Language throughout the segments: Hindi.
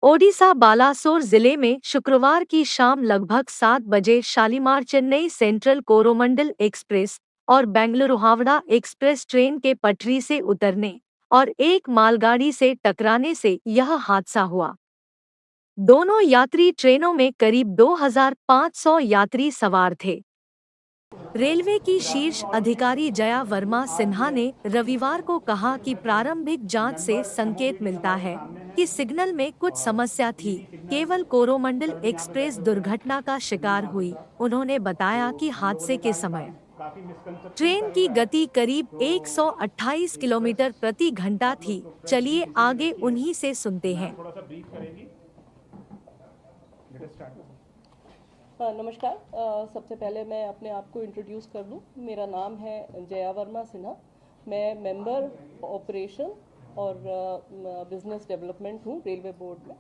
ओडिशा बालासोर जिले में शुक्रवार की शाम लगभग 7 बजे शालीमार चेन्नई सेंट्रल कोरोमंडल एक्सप्रेस और बेंगलुरु हावड़ा एक्सप्रेस ट्रेन के पटरी से उतरने और एक मालगाड़ी से टकराने से यह हादसा हुआ। दोनों यात्री ट्रेनों में करीब 2,500 यात्री सवार थे। रेलवे की शीर्ष अधिकारी जया वर्मा सिन्हा ने रविवार को कहा कि प्रारंभिक जांच से संकेत मिलता है कि सिग्नल में कुछ समस्या थी। केवल कोरोमंडल एक्सप्रेस दुर्घटना का शिकार हुई। उन्होंने बताया कि हादसे के समय ट्रेन की गति करीब 128 किलोमीटर प्रति घंटा थी। चलिए आगे उन्हीं से सुनते हैं। नमस्कार। सबसे पहले मैं अपने आप को इंट्रोड्यूस कर दूं। मेरा नाम है जया वर्मा सिन्हा। मैं मेंबर ऑपरेशन और बिजनेस डेवलपमेंट हूं रेलवे बोर्ड में।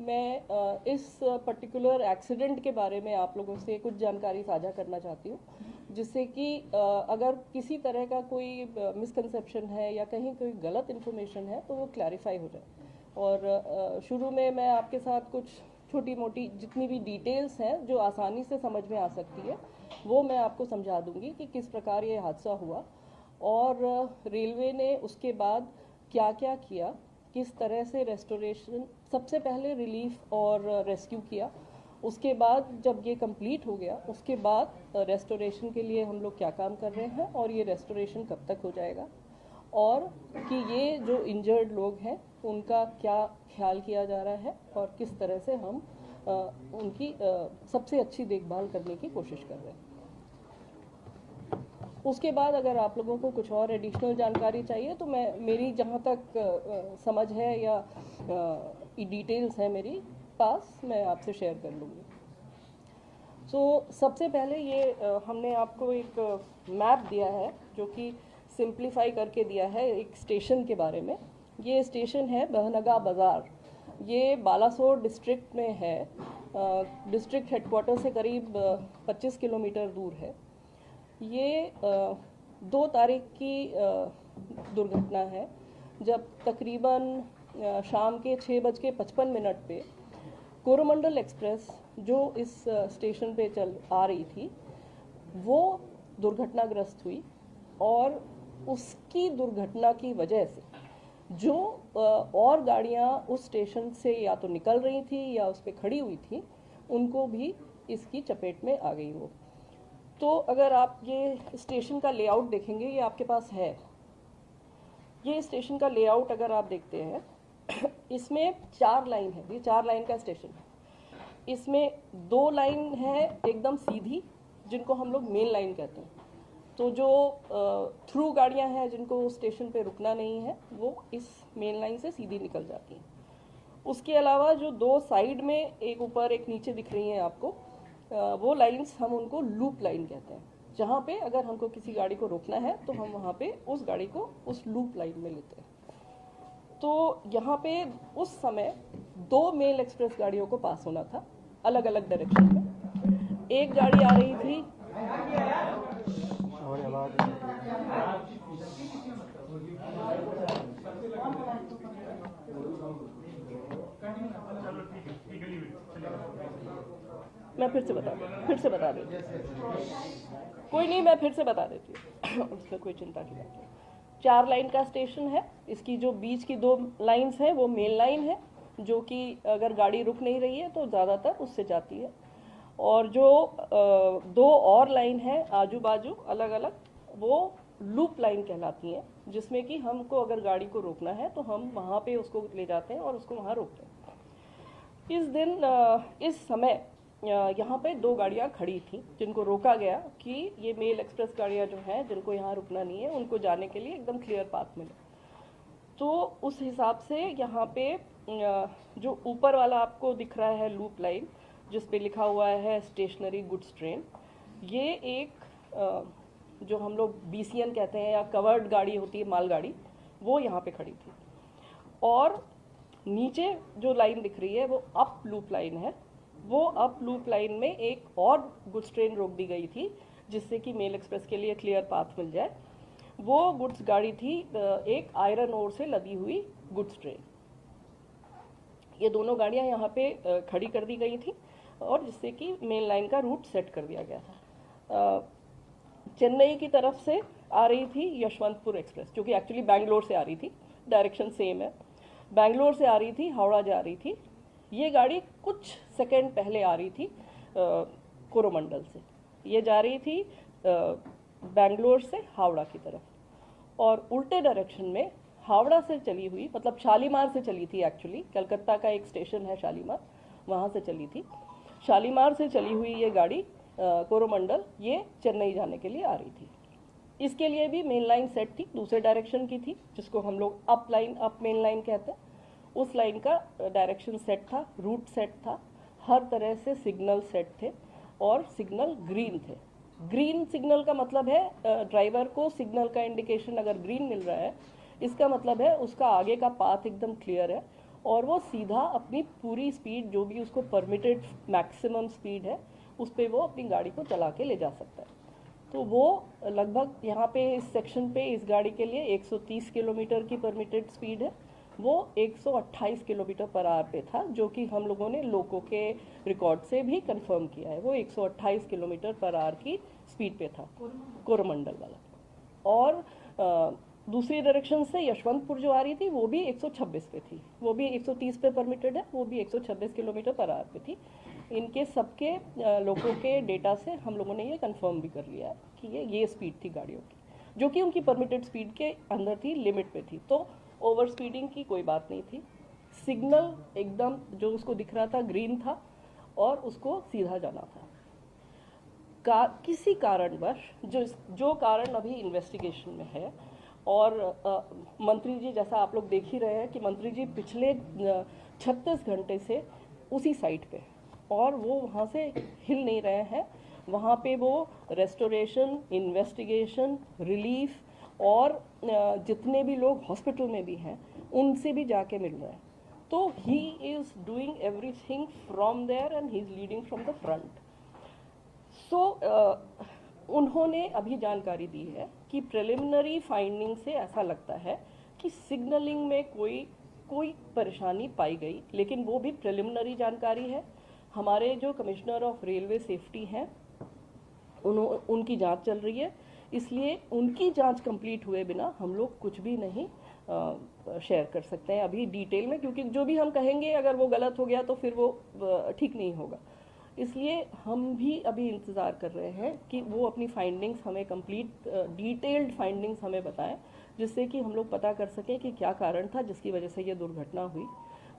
मैं इस पर्टिकुलर एक्सीडेंट के बारे में आप लोगों से कुछ जानकारी साझा करना चाहती हूँ, जिससे कि अगर किसी तरह का कोई मिसकंसेप्शन है या कहीं कोई गलत इन्फॉर्मेशन है तो वो क्लैरिफाई हो जाए। और शुरू में मैं आपके साथ कुछ छोटी मोटी जितनी भी डिटेल्स हैं जो आसानी से समझ में आ सकती है वो मैं आपको समझा दूंगी कि किस प्रकार ये हादसा हुआ और रेलवे ने उसके बाद क्या क्या किया, किस तरह से रेस्टोरेशन, सबसे पहले रिलीफ और रेस्क्यू किया, उसके बाद जब ये कंप्लीट हो गया उसके बाद रेस्टोरेशन के लिए हम लोग क्या काम कर रहे हैं और ये रेस्टोरेशन कब तक हो जाएगा, और कि ये जो इंजर्ड लोग हैं उनका क्या ख्याल किया जा रहा है और किस तरह से हम उनकी सबसे अच्छी देखभाल करने की कोशिश कर रहे हैं। उसके बाद अगर आप लोगों को कुछ और एडिशनल जानकारी चाहिए तो मैं मेरी जहाँ तक समझ है या डिटेल्स है मेरी पास, मैं आपसे शेयर कर लूँगी। सबसे पहले ये हमने आपको एक मैप दिया है जो कि सिंप्लीफाई करके दिया है एक स्टेशन के बारे में। ये स्टेशन है बहनगा बाज़ार। ये बालासोर डिस्ट्रिक्ट में है। डिस्ट्रिक्ट हेडक्वार्टर से करीब 25 किलोमीटर दूर है। ये 2 तारीख की दुर्घटना है जब तकरीबन शाम के 6:55 पे कोरोमंडल एक्सप्रेस जो इस स्टेशन पे चल आ रही थी वो दुर्घटनाग्रस्त हुई और उसकी दुर्घटना की वजह से जो और गाड़ियां उस स्टेशन से या तो निकल रही थी या उस पर खड़ी हुई थी उनको भी इसकी चपेट में आ गई वो। तो अगर आप ये स्टेशन का लेआउट देखेंगे, ये आपके पास है, ये स्टेशन का लेआउट अगर आप देखते हैं इसमें 4 लाइन है। ये 4 लाइन का स्टेशन है। इसमें 2 लाइन है एकदम सीधी जिनको हम लोग मेन लाइन कहते हैं। तो जो थ्रू गाड़ियां हैं जिनको स्टेशन पे रुकना नहीं है वो इस मेन लाइन से सीधी निकल जाती हैं। उसके अलावा जो 2 साइड में एक ऊपर एक नीचे दिख रही हैं आपको, वो लाइंस हम उनको लूप लाइन कहते हैं, जहाँ पे अगर हमको किसी गाड़ी को रोकना है तो हम वहाँ पे उस गाड़ी को उस लूप लाइन में लेते हैं। तो यहाँ पे उस समय 2 मेल एक्सप्रेस गाड़ियों को पास होना था अलग अलग डायरेक्शन में। एक गाड़ी आ रही थी मैं फिर से बता देती हूँ। कोई नहीं, मैं फिर से बता देती हूँ उसमें कोई चिंता की बात नहीं। 4 लाइन का स्टेशन है। इसकी जो बीच की 2 लाइंस हैं वो मेन लाइन है, जो कि अगर गाड़ी रुक नहीं रही है तो ज़्यादातर उससे जाती है। और जो 2 और लाइन है आजू बाजू अलग अलग, वो लूप लाइन कहलाती हैं, जिसमें कि हमको अगर गाड़ी को रोकना है तो हम वहाँ पे उसको ले जाते हैं और उसको वहाँ रोकते हैं। इस दिन इस समय यहाँ पे 2 गाड़ियाँ खड़ी थी जिनको रोका गया कि ये मेल एक्सप्रेस गाड़ियाँ जो हैं जिनको यहाँ रुकना नहीं है उनको जाने के लिए एकदम क्लियर पाथ मिले। तो उस हिसाब से यहाँ पे जो ऊपर वाला आपको दिख रहा है लूप लाइन जिस पे लिखा हुआ है स्टेशनरी गुड्स ट्रेन, ये एक जो हम लोग BCN कहते हैं या कवर्ड गाड़ी होती है मालगाड़ी, वो यहाँ पे खड़ी थी। और नीचे जो लाइन दिख रही है वो अप लूप लाइन है। वो अप लूप लाइन में एक और गुड्स ट्रेन रोक दी गई थी जिससे कि मेल एक्सप्रेस के लिए क्लियर पाथ मिल जाए। वो गुड्स गाड़ी थी एक आयरन ओर से लदी हुई गुड्स ट्रेन। ये दोनों गाड़ियाँ यहाँ पे खड़ी कर दी गई थी और जिससे कि मेन लाइन का रूट सेट कर दिया गया था। चेन्नई की तरफ से आ रही थी यशवंतपुर एक्सप्रेस, जो कि एक्चुअली बैंगलोर से आ रही थी, डायरेक्शन सेम है। बैंगलोर से आ रही थी, हावड़ा जा रही थी। ये गाड़ी कुछ सेकंड पहले आ रही थी कोरोमंडल से। ये जा रही थी बैंगलोर से हावड़ा की तरफ, और उल्टे डायरेक्शन में हावड़ा से चली हुई, मतलब शालीमार से चली थी एक्चुअली, कलकत्ता का एक स्टेशन है शालीमार, वहाँ से चली थी। शालीमार से चली हुई ये गाड़ी कोरोमंडल ये चेन्नई जाने के लिए आ रही थी। इसके लिए भी मेन लाइन सेट थी, दूसरे डायरेक्शन की थी, जिसको हम लोग अप मेन लाइन कहते हैं। उस लाइन का डायरेक्शन सेट था, रूट सेट था, हर तरह से सिग्नल सेट थे और सिग्नल ग्रीन थे। ग्रीन सिग्नल का मतलब है ड्राइवर को सिग्नल का इंडिकेशन अगर ग्रीन मिल रहा है, इसका मतलब है उसका आगे का पाथ एकदम क्लियर है और वो सीधा अपनी पूरी स्पीड, जो भी उसको परमिटेड मैक्सिमम स्पीड है, उस पर वो अपनी गाड़ी को चला के ले जा सकता है। तो वो लगभग यहाँ पे इस सेक्शन पे इस गाड़ी के लिए 130 किलोमीटर की परमिटेड स्पीड है, वो 128 किलोमीटर पर आवर पे था, जो कि हम लोगों ने लोको के रिकॉर्ड से भी कंफर्म किया है। वो 128 किलोमीटर पर आवर की स्पीड पे था कोरोमंडल वाला। और दूसरी डायरेक्शन से यशवंतपुर जो आ रही थी वो भी 126 पे थी, वो भी 130 पे परमिटेड है, वो भी 126 किलोमीटर पर आवर पे थी। इनके सबके लोगों के डेटा से हम लोगों ने ये कंफर्म भी कर लिया है कि ये स्पीड थी गाड़ियों की, जो कि उनकी परमिटेड स्पीड के अंदर थी, लिमिट पे थी। तो ओवर स्पीडिंग की कोई बात नहीं थी। सिग्नल एकदम जो उसको दिख रहा था ग्रीन था और उसको सीधा जाना था। किसी कारणवश जो कारण अभी इन्वेस्टिगेशन में है, और मंत्री जी, जैसा आप लोग देख ही रहे हैं कि मंत्री जी पिछले 36 घंटे से उसी साइट पे, और वो वहाँ से हिल नहीं रहे हैं। वहाँ पे वो रेस्टोरेशन, इन्वेस्टिगेशन, रिलीफ और जितने भी लोग हॉस्पिटल में भी हैं उनसे भी जाके मिल रहे हैं। तो he is doing everything from there and he is leading from the front. So उन्होंने अभी जानकारी दी है कि प्रिलिमिनरी फाइंडिंग से ऐसा लगता है कि सिग्नलिंग में कोई परेशानी पाई गई, लेकिन वो भी प्रिलिमिनरी जानकारी है। हमारे जो कमिश्नर ऑफ रेलवे सेफ्टी हैं उनकी जांच चल रही है, इसलिए उनकी जांच कंप्लीट हुए बिना हम लोग कुछ भी नहीं शेयर कर सकते हैं अभी डिटेल में, क्योंकि जो भी हम कहेंगे अगर वो गलत हो गया तो फिर वो ठीक नहीं होगा। इसलिए हम भी अभी इंतज़ार कर रहे हैं कि वो अपनी फाइंडिंग्स हमें कंप्लीट डिटेल्ड फाइंडिंग्स हमें बताएं, जिससे कि हम लोग पता कर सकें कि क्या कारण था जिसकी वजह से ये दुर्घटना हुई।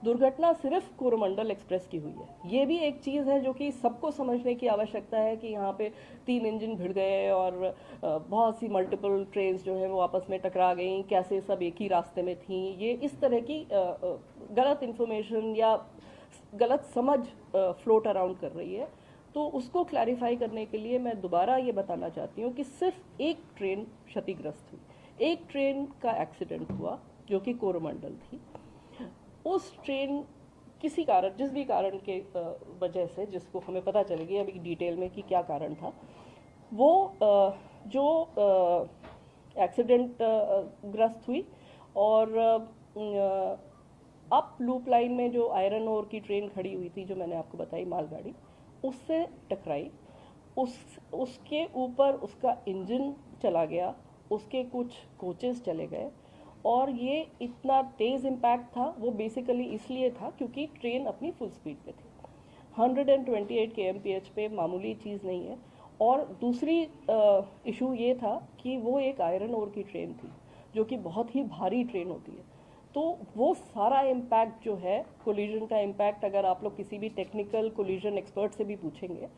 दुर्घटना सिर्फ कोरोमंडल एक्सप्रेस की हुई है। ये भी एक चीज़ है जो कि सबको समझने की आवश्यकता है कि यहाँ पे 3 इंजन भिड़ गए और बहुत सी मल्टीपल ट्रेन्स जो है वो आपस में टकरा गई, कैसे सब एक ही रास्ते में थी। ये इस तरह की गलत इन्फॉर्मेशन या गलत समझ फ्लोट अराउंड कर रही है। तो उसको क्लैरिफाई करने के लिए मैं दोबारा ये बताना चाहती हूँ कि सिर्फ एक ट्रेन क्षतिग्रस्त हुई, एक ट्रेन का एक्सीडेंट हुआ जो कि कोरोमंडल थी। उस ट्रेन किसी कारण, जिस भी कारण के वजह से, जिसको हमें पता चलेगी अभी डिटेल में कि क्या कारण था, वो जो एक्सीडेंट ग्रस्त हुई और अप लूप लाइन में जो आयरन ओर की ट्रेन खड़ी हुई थी, जो मैंने आपको बताई मालगाड़ी, उससे टकराई। उसके ऊपर उसका इंजन चला गया, उसके कुछ कोचेस चले गए, और ये इतना तेज़ इम्पैक्ट था। वो बेसिकली इसलिए था क्योंकि ट्रेन अपनी फुल स्पीड पे थी। 128 kmph पे मामूली चीज़ नहीं है। और दूसरी इशू ये था कि वो एक आयरन ओर की ट्रेन थी, जो कि बहुत ही भारी ट्रेन होती है। तो वो सारा इम्पैक्ट जो है, कोलिजन का इम्पैक्ट, अगर आप लोग किसी भी टेक्निकल कोलिजन एक्सपर्ट से भी पूछेंगे,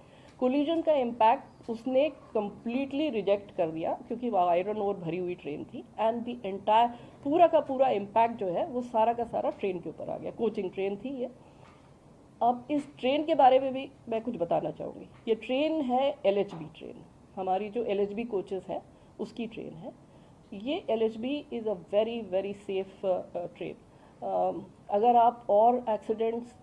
कोलिजन का इम्पैक्ट उसने कम्प्लीटली रिजेक्ट कर दिया, क्योंकि वो आयरन ओर भरी हुई ट्रेन थी। एंड द एंटायर पूरा का पूरा इम्पैक्ट जो है वो सारा का सारा ट्रेन के ऊपर आ गया। कोचिंग ट्रेन थी ये। अब इस ट्रेन के बारे में भी मैं कुछ बताना चाहूँगी। ये ट्रेन है LHB ट्रेन, हमारी जो LHB कोचेस हैं उसकी ट्रेन है ये। LHB is a very very safe train. अगर आप और एक्सीडेंट्स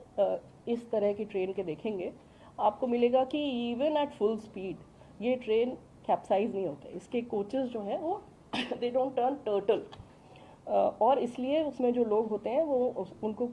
इस तरह की ट्रेन के देखेंगे, आपको मिलेगा कि इवन एट फुल स्पीड ये ट्रेन कैप्साइज नहीं होते। इसके कोचेस जो हैं वो दे डोंट टर्न टर्टल, और इसलिए उसमें जो लोग होते हैं वो उनको कोई